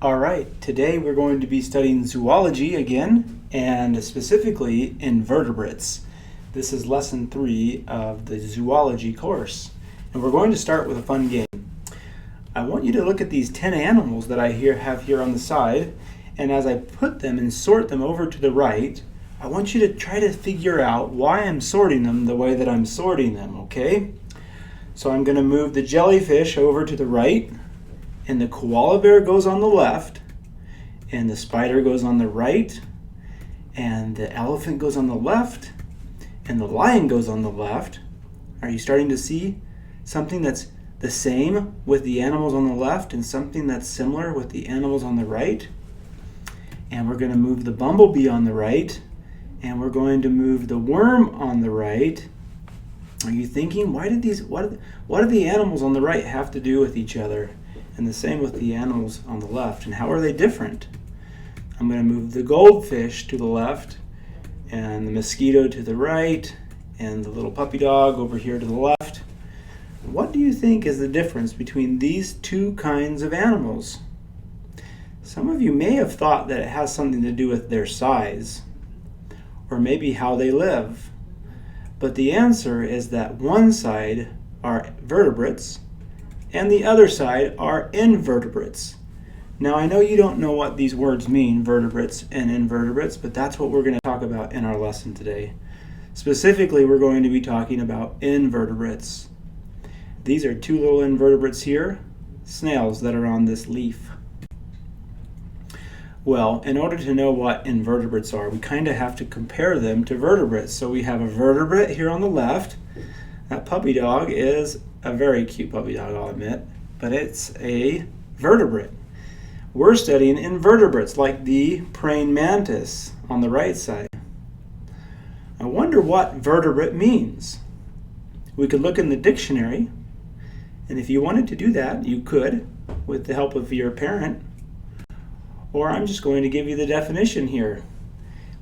All right, today we're going to be studying zoology again, and specifically invertebrates. This is lesson 3 of the zoology course, and we're going to start with a fun game. I want you to look at these 10 animals that I have here on the side, and as I put them and sort them over to the right, I want you to try to figure out why I'm sorting them the way that I'm sorting them, okay? So I'm going to move the jellyfish over to the right, and the koala bear goes on the left, and the spider goes on the right, and the elephant goes on the left, and the lion goes on the left. Are you starting to see something that's the same with the animals on the left and something that's similar with the animals on the right? And we're going to move the bumblebee on the right, and we're going to move the worm on the right. Are you thinking, what do the animals on the right have to do with each other? And the same with the animals on the left. And how are they different? I'm going to move the goldfish to the left, and the mosquito to the right, and the little puppy dog over here to the left. What do you think is the difference between these two kinds of animals? Some of you may have thought that it has something to do with their size, or maybe how they live. But the answer is that one side are vertebrates, and the other side are invertebrates. Now, I know you don't know what these words mean, vertebrates and invertebrates, but that's what we're going to talk about in our lesson today. Specifically, we're going to be talking about invertebrates. These are two little invertebrates here, snails that are on this leaf. Well, in order to know what invertebrates are, we kind of have to compare them to vertebrates. So we have a vertebrate here on the left. That puppy dog is a very cute puppy dog, I'll admit, but it's a vertebrate. We're studying invertebrates like the praying mantis on the right side. I wonder what vertebrate means. We could look in the dictionary, and if you wanted to do that, you could with the help of your parent. Or I'm just going to give you the definition here,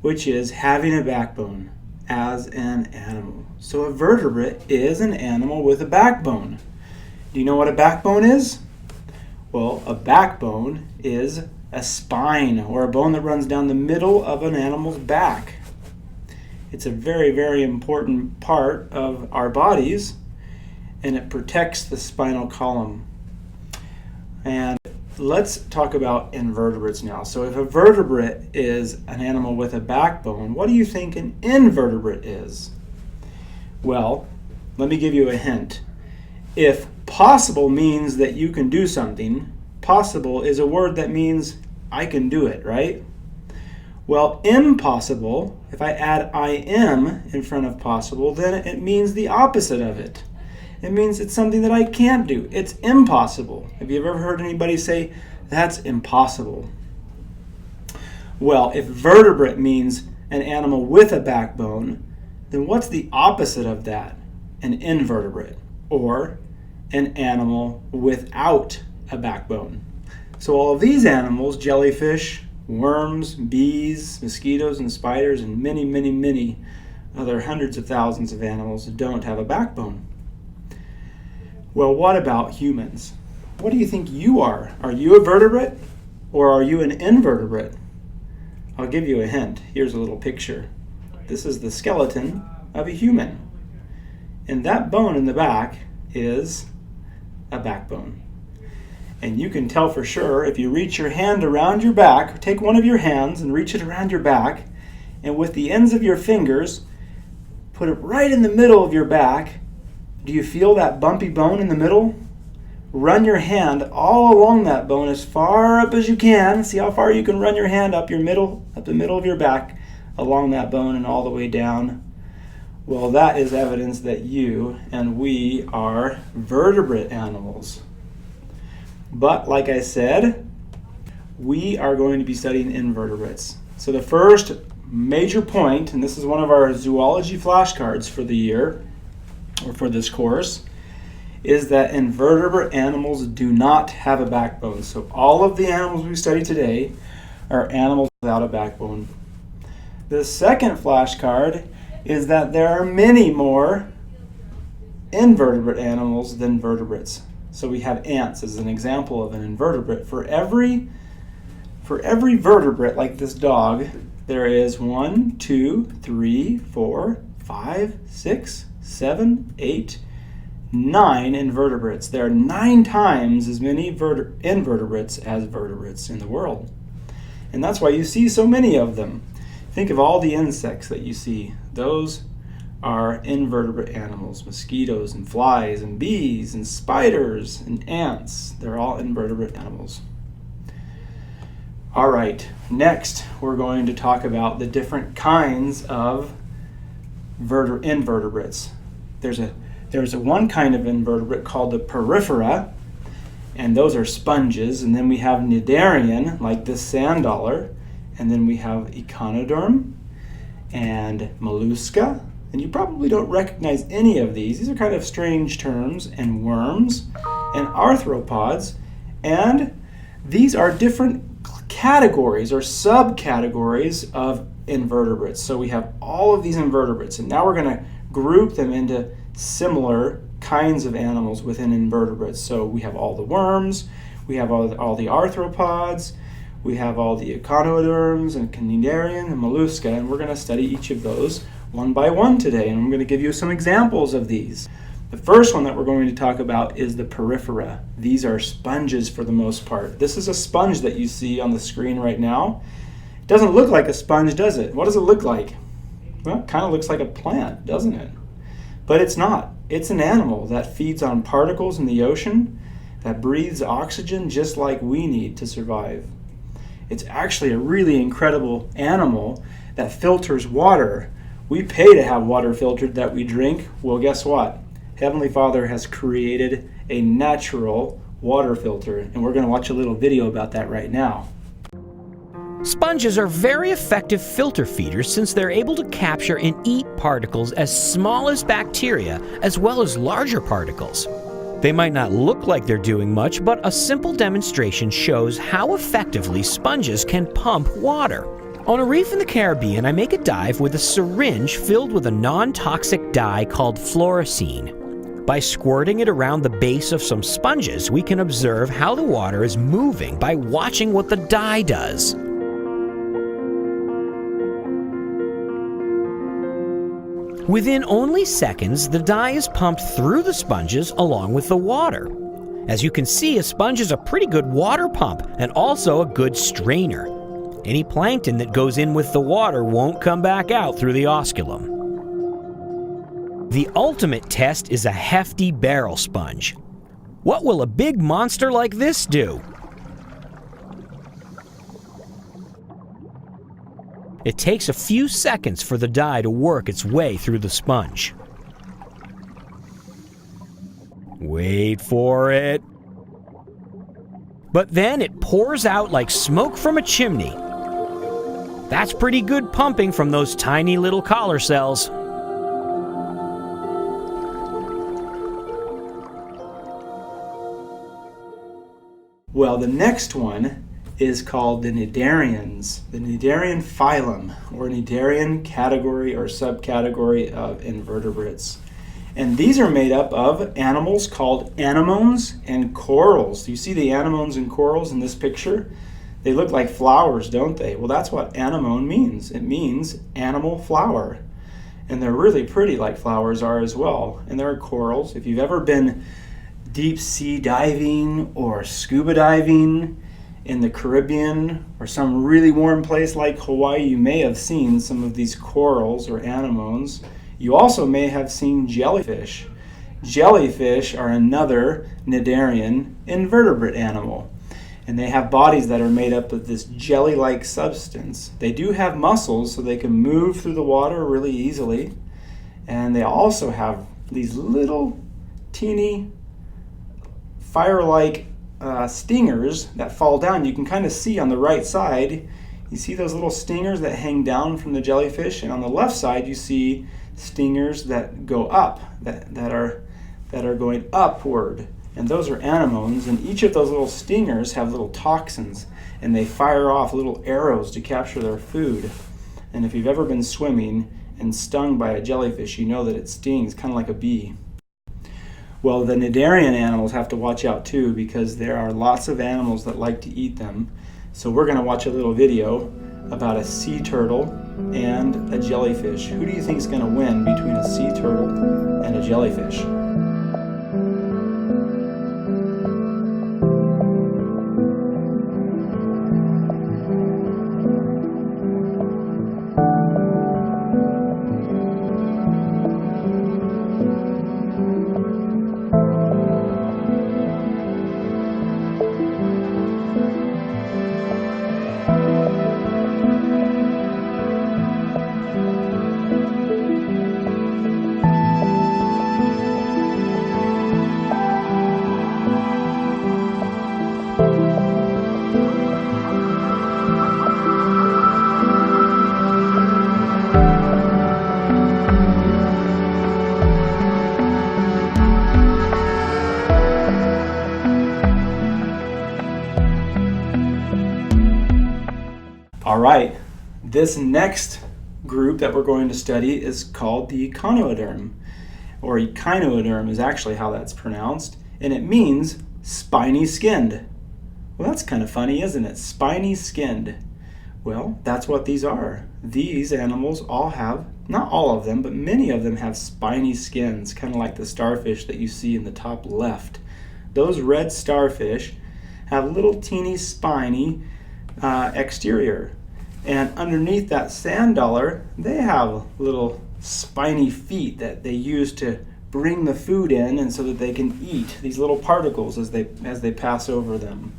which is having a backbone as an animal. So a vertebrate is an animal with a backbone. Do you know what a backbone is? Well, a backbone is a spine or a bone that runs down the middle of an animal's back. It's a very, very important part of our bodies, and it protects the spinal column. And let's talk about invertebrates now. So if a vertebrate is an animal with a backbone, what do you think an invertebrate is? Well, let me give you a hint. If possible means that you can do something, possible is a word that means I can do it, right? Well, impossible, if I add im in front of possible, then it means the opposite of it. It means it's something that I can't do. It's impossible. Have you ever heard anybody say, that's impossible? Well, if vertebrate means an animal with a backbone, then what's the opposite of that? An invertebrate, or an animal without a backbone. So all of these animals, jellyfish, worms, bees, mosquitoes, and spiders, and many, many, many other hundreds of thousands of animals don't have a backbone. Well, what about humans? What do you think you are? Are you a vertebrate or are you an invertebrate? I'll give you a hint. Here's a little picture. This is the skeleton of a human. And that bone in the back is a backbone. And you can tell for sure if you reach your hand around your back, take one of your hands and reach it around your back, and with the ends of your fingers, put it right in the middle of your back. Do you feel that bumpy bone in the middle? Run your hand all along that bone as far up as you can. See how far you can run your hand up the middle of your back, along that bone and all the way down. Well, that is evidence that you and we are vertebrate animals. But like I said, we are going to be studying invertebrates. So the first major point, and this is one of our zoology flashcards for the year, or for this course, is that invertebrate animals do not have a backbone. So all of the animals we study today are animals without a backbone. The second flashcard is that there are many more invertebrate animals than vertebrates. So we have ants as an example of an invertebrate. For every For every vertebrate like this dog, there is 1, 2, 3, 4, 5, 6, 7, 8, 9 invertebrates. There are 9 times as many invertebrates as vertebrates in the world. And that's why you see so many of them. Think of all the insects that you see. Those are invertebrate animals. Mosquitoes and flies and bees and spiders and ants. They're all invertebrate animals. All right, next we're going to talk about the different kinds of invertebrates. There's a one kind of invertebrate called the porifera, and those are sponges. And then we have cnidarian, like this sand dollar, and then we have echinoderm and mollusca. And you probably don't recognize any of these. These are kind of strange terms, and worms and arthropods. And these are different categories or subcategories of invertebrates. So we have all of these invertebrates, and now we're going to group them into similar kinds of animals within invertebrates. So we have all the worms, we have all the arthropods, we have all the echinoderms and cnidarian and mollusca, and we're going to study each of those one by one today, and I'm going to give you some examples of these. The first one that we're going to talk about is the porifera. These are sponges for the most part. This is a sponge that you see on the screen right now. It doesn't look like a sponge, does it? What does it look like? Well, it kind of looks like a plant, doesn't it? But it's not. It's an animal that feeds on particles in the ocean, that breathes oxygen just like we need to survive. It's actually a really incredible animal that filters water. We pay to have water filtered that we drink. Well, guess what? Heavenly Father has created a natural water filter, and we're going to watch a little video about that right now. Sponges are very effective filter feeders since they're able to capture and eat particles as small as bacteria as well as larger particles. They might not look like they're doing much, but a simple demonstration shows how effectively sponges can pump water. On a reef in the Caribbean, I make a dive with a syringe filled with a non-toxic dye called fluorescein. By squirting it around the base of some sponges, we can observe how the water is moving by watching what the dye does. Within only seconds, the dye is pumped through the sponges along with the water. As you can see, a sponge is a pretty good water pump and also a good strainer. Any plankton that goes in with the water won't come back out through the osculum. The ultimate test is a hefty barrel sponge. What will a big monster like this do? It takes a few seconds for the dye to work its way through the sponge. Wait for it. But then it pours out like smoke from a chimney. That's pretty good pumping from those tiny little collar cells. Well, the next one is called the cnidarians, the cnidarian phylum, or cnidarian category or subcategory of invertebrates. And these are made up of animals called anemones and corals. Do you see the anemones and corals in this picture? They look like flowers, don't they? Well, that's what anemone means. It means animal flower. And they're really pretty like flowers are as well. And there are corals. If you've ever been deep sea diving or scuba diving in the Caribbean or some really warm place like Hawaii, you may have seen some of these corals or anemones. You also may have seen jellyfish. Jellyfish are another cnidarian invertebrate animal, and they have bodies that are made up of this jelly-like substance. They do have muscles so they can move through the water really easily, and they also have these little teeny fire-like stingers that fall down. You can kind of see on the right side, you see those little stingers that hang down from the jellyfish, and on the left side you see stingers that go up, that are going upward, and those are anemones, and each of those little stingers have little toxins, and they fire off little arrows to capture their food. And if you've ever been swimming and stung by a jellyfish, you know that it stings kind of like a bee. Well, the cnidarian animals have to watch out too, because there are lots of animals that like to eat them. So we're going to watch a little video about a sea turtle and a jellyfish. Who do you think is going to win between a sea turtle and a jellyfish? All right, this next group that we're going to study is called the echinoderm, or echinoderm is actually how that's pronounced, and it means spiny skinned. Well, that's kind of funny, isn't it? Spiny skinned. Well, that's what these are. These animals all have, not all of them, but many of them have spiny skins, kind of like the starfish that you see in the top left. Those red starfish have little teeny spiny exterior. And underneath that sand dollar, they have little spiny feet that they use to bring the food in and so that they can eat these little particles as they pass over them.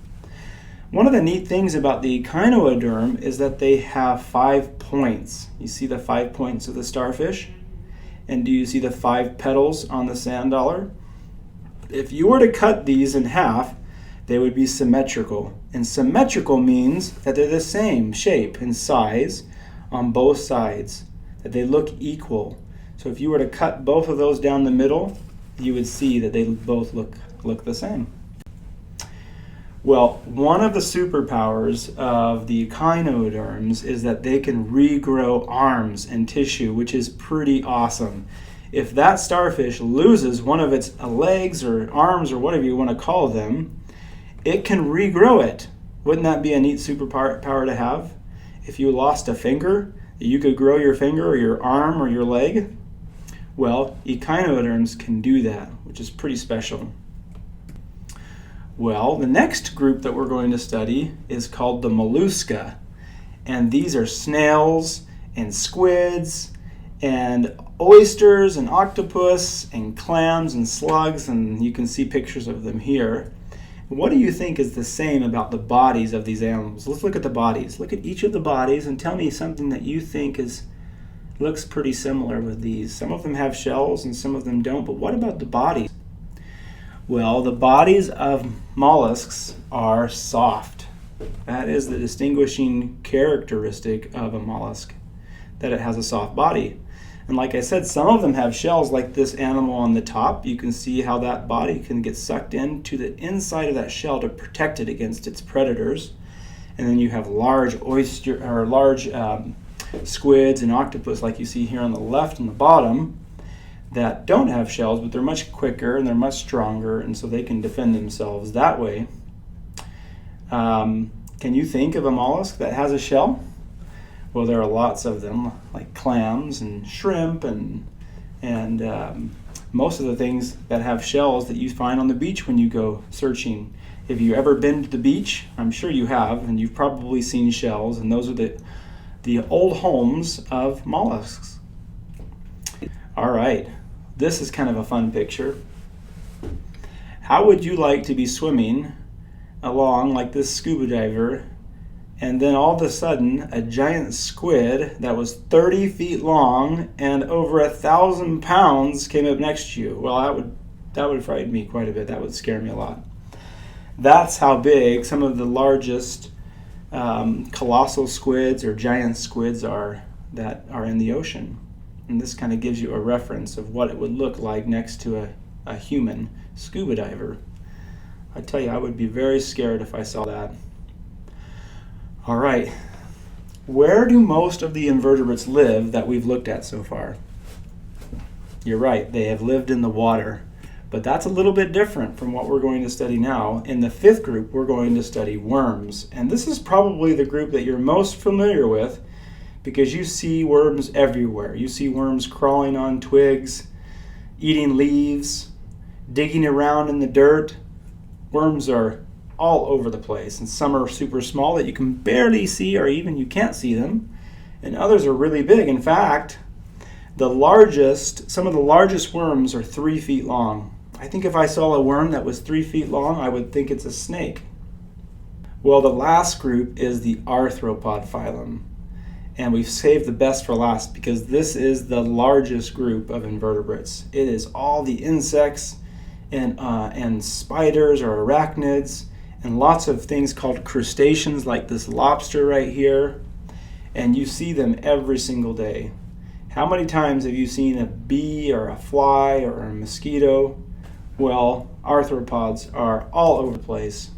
One of the neat things about the echinoderm is that they have 5 points. You see the 5 points of the starfish? And do you see the 5 petals on the sand dollar? If you were to cut these in half, they would be symmetrical. And symmetrical means that they're the same shape and size on both sides, that they look equal. So if you were to cut both of those down the middle, you would see that they both look the same. Well, one of the superpowers of the echinoderms is that they can regrow arms and tissue, which is pretty awesome. If that starfish loses one of its legs or arms or whatever you want to call them, it can regrow it. Wouldn't that be a neat superpower to have? If you lost a finger, you could grow your finger or your arm or your leg. Well, echinoderms can do that, which is pretty special. Well, the next group that we're going to study is called the mollusca. And these are snails and squids and oysters and octopus and clams and slugs, and you can see pictures of them here. What do you think is the same about the bodies of these animals? Let's look at the bodies. Look at each of the bodies and tell me something that you think looks pretty similar with these. Some of them have shells and some of them don't, but what about the bodies? Well, the bodies of mollusks are soft. That is the distinguishing characteristic of a mollusk, that it has a soft body. And like I said, some of them have shells like this animal on the top. You can see how that body can get sucked into the inside of that shell to protect it against its predators. And then you have large squids and octopus like you see here on the left and the bottom that don't have shells, but they're much quicker and they're much stronger, and so they can defend themselves that way. Can you think of a mollusk that has a shell? Well, there are lots of them, like clams and shrimp and most of the things that have shells that you find on the beach when you go searching. Have you ever been to the beach? I'm sure you have, and you've probably seen shells, and those are the old homes of mollusks. All right, this is kind of a fun picture. How would you like to be swimming along like this scuba diver, and then all of a sudden a giant squid that was 30 feet long and over 1,000 pounds came up next to you? Well, that would frighten me quite a bit. That would scare me a lot. That's how big some of the largest colossal squids or giant squids are that are in the ocean. And this kind of gives you a reference of what it would look like next to a human scuba diver. I tell you, I would be very scared if I saw that. All right, where do most of the invertebrates live that we've looked at so far? You're right, they have lived in the water. But that's a little bit different from what we're going to study now. In the fifth group, we're going to study worms. And this is probably the group that you're most familiar with because you see worms everywhere. You see worms crawling on twigs, eating leaves, digging around in the dirt. Worms are all over the place, and some are super small that you can barely see or even you can't see them, and others are really big. In fact, some of the largest worms are 3 feet long. I think if I saw a worm that was 3 feet long, I would think it's a snake. Well, the last group is the arthropod phylum, and we've saved the best for last because this is the largest group of invertebrates. It is all the insects and spiders or arachnids, and lots of things called crustaceans like this lobster right here, and you see them every single day. How many times have you seen a bee or a fly or a mosquito? Well, arthropods are all over the place.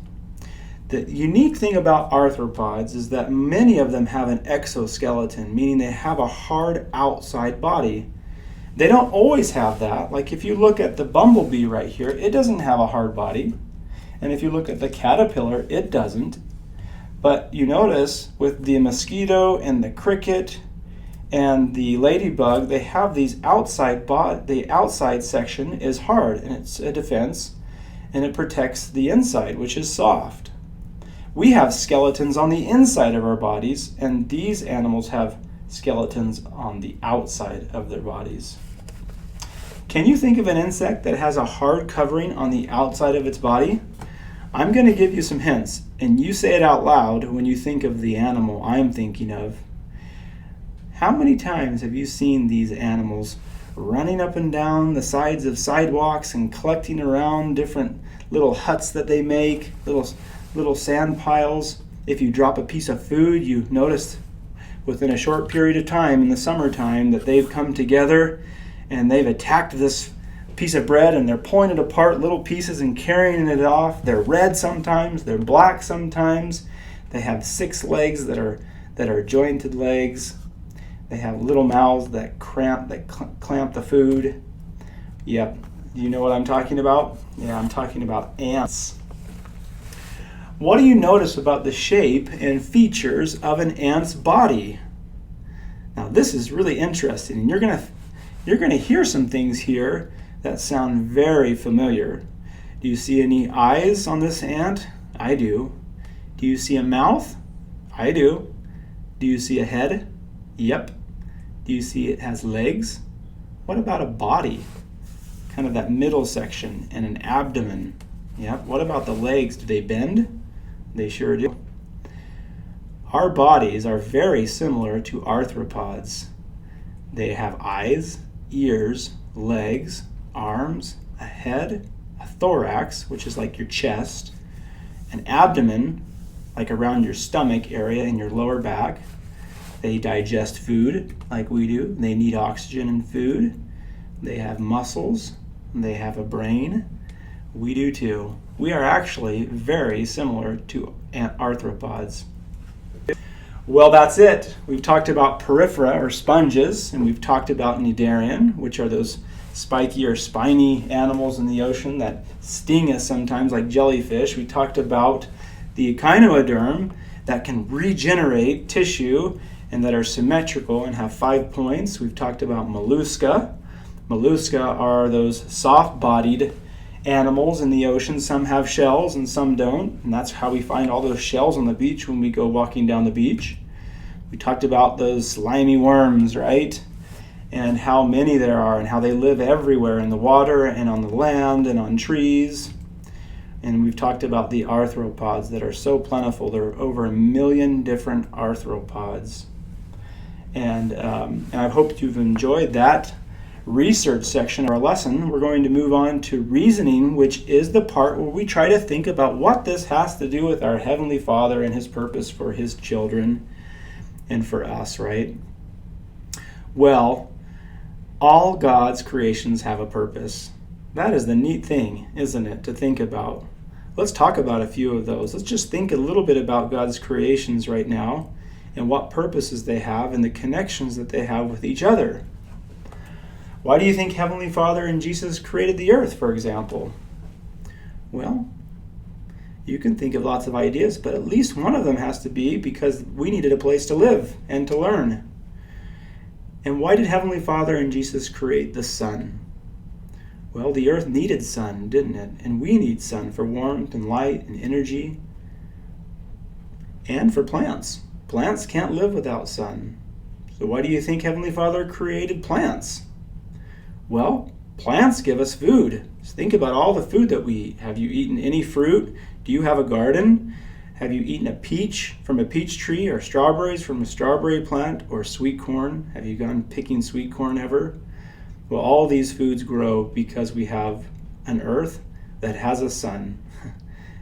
The unique thing about arthropods is that many of them have an exoskeleton, meaning they have a hard outside body. They don't always have that. Like if you look at the bumblebee right here, it doesn't have a hard body. And if you look at the caterpillar, it doesn't. But you notice with the mosquito and the cricket and the ladybug, they have these the outside section is hard, and it's a defense, and it protects the inside, which is soft. We have skeletons on the inside of our bodies, and these animals have skeletons on the outside of their bodies. Can you think of an insect that has a hard covering on the outside of its body? I'm going to give you some hints, and you say it out loud when you think of the animal I'm thinking of. How many times have you seen these animals running up and down the sides of sidewalks and collecting around different little huts that they make, little sand piles? If you drop a piece of food, you notice within a short period of time in the summertime that they've come together and they've attacked this piece of bread, and they're pulling it apart little pieces and carrying it off. They're red sometimes, they're black sometimes. They have 6 legs that are jointed legs. They have little mouths that clamp the food. Yep, you know what I'm talking about? Yeah, I'm talking about ants. What do you notice about the shape and features of an ant's body? Now this is really interesting, and you're gonna hear some things here that sound very familiar. Do you see any eyes on this ant? I do. Do you see a mouth? I do. Do you see a head? Yep. Do you see it has legs? What about a body? Kind of that middle section, and an abdomen. Yep. What about the legs? Do they bend? They sure do. Our bodies are very similar to arthropods. They have eyes, ears, legs, arms, a head, a thorax, which is like your chest, an abdomen, like around your stomach area in your lower back. They digest food like we do. They need oxygen and food. They have muscles. They have a brain. We do too. We are actually very similar to arthropods. Well, that's it. We've talked about porifera or sponges, and we've talked about cnidarian, which are those spiky or spiny animals in the ocean that sting us sometimes like jellyfish. We talked about the echinoderm that can regenerate tissue and that are symmetrical and have 5 points. We've talked about mollusca. Mollusca are those soft-bodied animals in the ocean. Some have shells and some don't, and that's how we find all those shells on the beach when we go walking down the beach. We talked about those slimy worms, right? And how many there are and how they live everywhere in the water and on the land and on trees. And we've talked about the arthropods that are so plentiful. There are over 1 million different arthropods. And I hope you've enjoyed that research section of our lesson. We're going to move on to reasoning, which is the part where we try to think about what this has to do with our Heavenly Father and His purpose for His children and for us, right? Well, all God's creations have a purpose. That is the neat thing, isn't it, to think about. Let's talk about a few of those. Let's just think a little bit about God's creations right now and what purposes they have and the connections that they have with each other. Why do you think Heavenly Father and Jesus created the earth, for example? Well, you can think of lots of ideas, but at least one of them has to be because we needed a place to live and to learn. And why did Heavenly Father and Jesus create the sun? Well, the earth needed sun, didn't it? And we need sun for warmth and light and energy. And for plants. Plants can't live without sun. So why do you think Heavenly Father created plants? Well, plants give us food. Just think about all the food that we eat. Have you eaten any fruit? Do you have a garden? Have you eaten a peach from a peach tree, or strawberries from a strawberry plant, or sweet corn? Have you gone picking sweet corn ever? Well, all these foods grow because we have an earth that has a sun.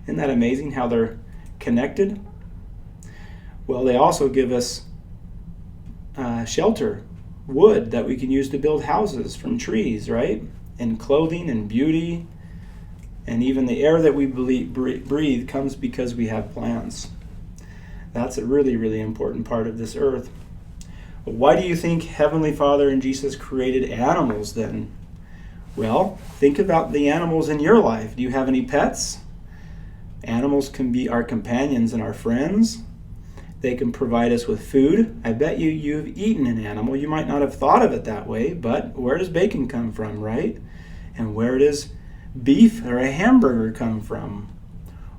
Isn't that amazing how they're connected? Well, they also give us shelter, wood that we can use to build houses from trees, right? And clothing and beauty. And even the air that we breathe comes because we have plants. That's a really, really important part of this earth. Why do you think Heavenly Father and Jesus created animals then? Well, think about the animals in your life. Do you have any pets? Animals can be our companions and our friends. They can provide us with food. I bet you've eaten an animal. You might not have thought of it that way, but where does bacon come from, right? And where does beef or a hamburger come from?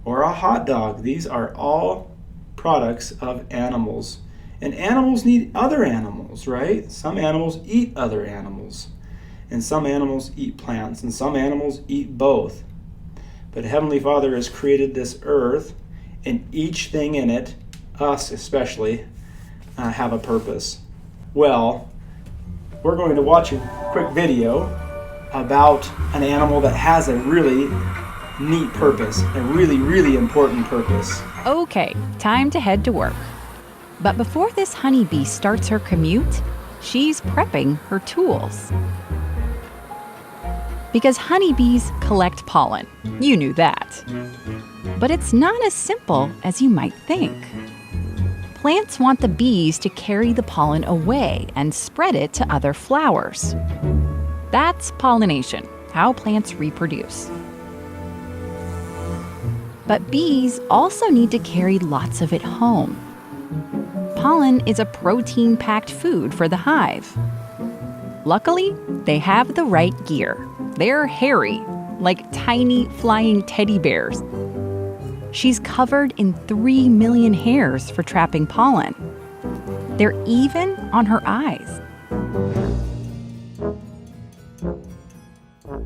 Or a hot dog? These are all products of animals. And animals need other animals, right? Some animals eat other animals. And some animals eat plants. And some animals eat both. But Heavenly Father has created this earth, and each thing in it, us especially, have a purpose. Well, we're going to watch a quick video about an animal that has a really neat purpose, a really, really important purpose. Okay, time to head to work. But before this honeybee starts her commute, she's prepping her tools. Because honeybees collect pollen. You knew that. But it's not as simple as you might think. Plants want the bees to carry the pollen away and spread it to other flowers. That's pollination, how plants reproduce. But bees also need to carry lots of it home. Pollen is a protein-packed food for the hive. Luckily, they have the right gear. They're hairy, like tiny flying teddy bears. She's covered in 3 million hairs for trapping pollen. They're even on her eyes.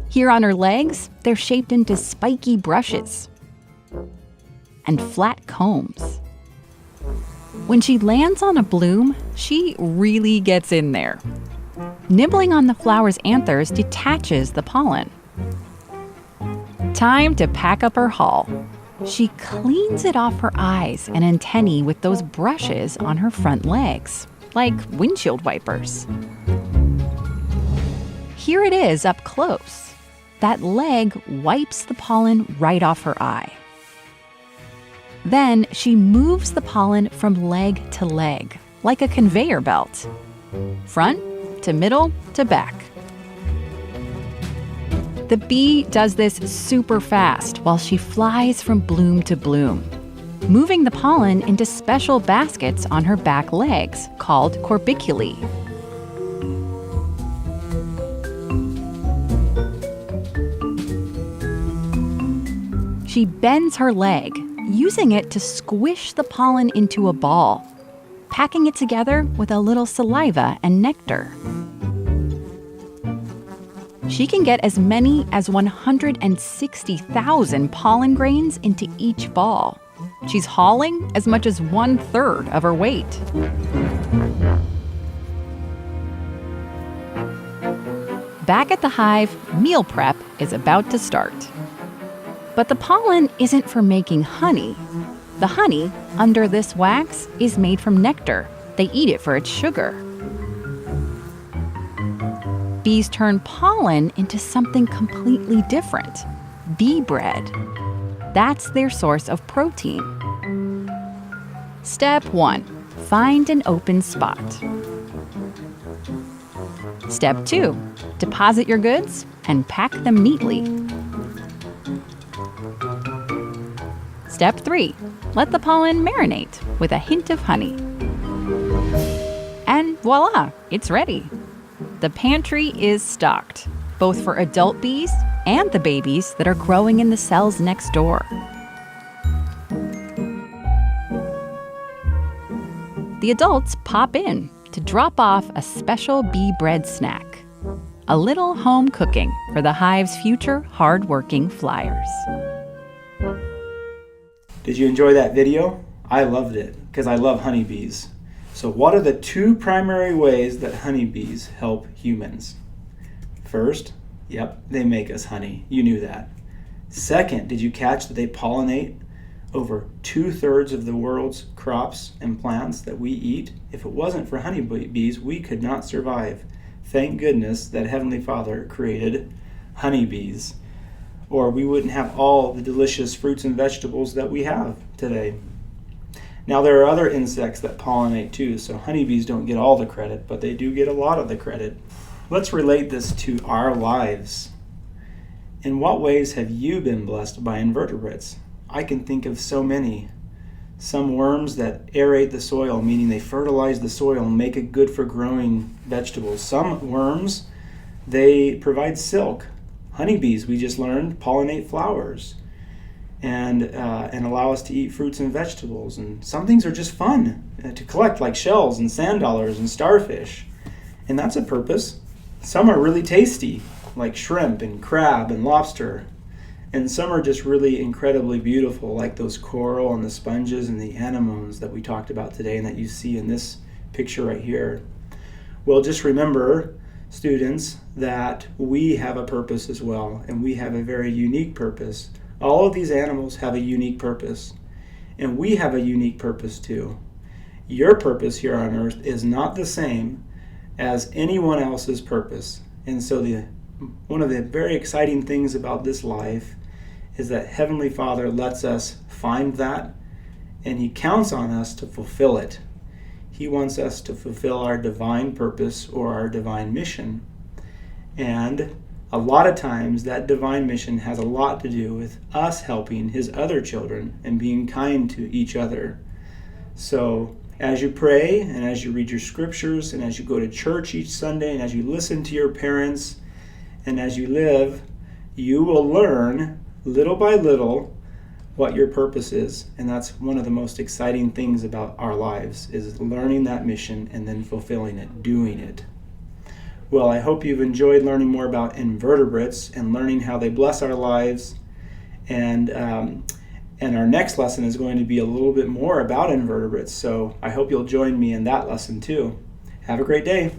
Here on her legs, they're shaped into spiky brushes and flat combs. When she lands on a bloom, she really gets in there. Nibbling on the flower's anthers detaches the pollen. Time to pack up her haul. She cleans it off her eyes and antennae with those brushes on her front legs, like windshield wipers. Here it is up close. That leg wipes the pollen right off her eye. Then she moves the pollen from leg to leg, like a conveyor belt. Front to middle to back. The bee does this super fast while she flies from bloom to bloom, moving the pollen into special baskets on her back legs called corbiculae. She bends her leg, using it to squish the pollen into a ball, packing it together with a little saliva and nectar. She can get as many as 160,000 pollen grains into each ball. She's hauling as much as 1/3 of her weight. Back at the hive, meal prep is about to start. But the pollen isn't for making honey. The honey under this wax is made from nectar. They eat it for its sugar. Bees turn pollen into something completely different, bee bread. That's their source of protein. Step 1. Find an open spot. Step 2. Deposit your goods and pack them neatly. Step 3. Let the pollen marinate with a hint of honey. And voila, it's ready. The pantry is stocked, both for adult bees and the babies that are growing in the cells next door. The adults pop in to drop off a special bee bread snack. A little home cooking for the hive's future hard-working flyers. Did you enjoy that video? I loved it because I love honeybees. So what are the 2 primary ways that honeybees help humans? First, they make us honey. You knew that. Second, did you catch that they pollinate over 2/3 of the world's crops and plants that we eat? If it wasn't for honeybees, we could not survive. Thank goodness that Heavenly Father created honeybees, or we wouldn't have all the delicious fruits and vegetables that we have today. Now, there are other insects that pollinate too, so honeybees don't get all the credit, but they do get a lot of the credit. Let's relate this to our lives. In what ways have you been blessed by invertebrates? I can think of so many. Some worms that aerate the soil, meaning they fertilize the soil and make it good for growing vegetables. Some worms, they provide silk. Honeybees, we just learned, pollinate flowers and allow us to eat fruits and vegetables. And some things are just fun to collect, like shells and sand dollars and starfish. And that's a purpose. Some are really tasty, like shrimp and crab and lobster. And some are just really incredibly beautiful, like those coral and the sponges and the anemones that we talked about today and that you see in this picture right here. Well, just remember, students, that we have a purpose as well, and we have a very unique purpose. All of these animals have a unique purpose, and we have a unique purpose too. Your purpose here on earth is not the same as anyone else's purpose. And so one of the very exciting things about this life is that Heavenly Father lets us find that, and He counts on us to fulfill it. He wants us to fulfill our divine purpose or our divine mission. And a lot of times that divine mission has a lot to do with us helping His other children and being kind to each other. So as you pray and as you read your scriptures and as you go to church each Sunday and as you listen to your parents and as you live, you will learn little by little what your purpose is. And that's one of the most exciting things about our lives, is learning that mission and then fulfilling it, doing it. Well, I hope you've enjoyed learning more about invertebrates and learning how they bless our lives. And our next lesson is going to be a little bit more about invertebrates. So I hope you'll join me in that lesson too. Have a great day.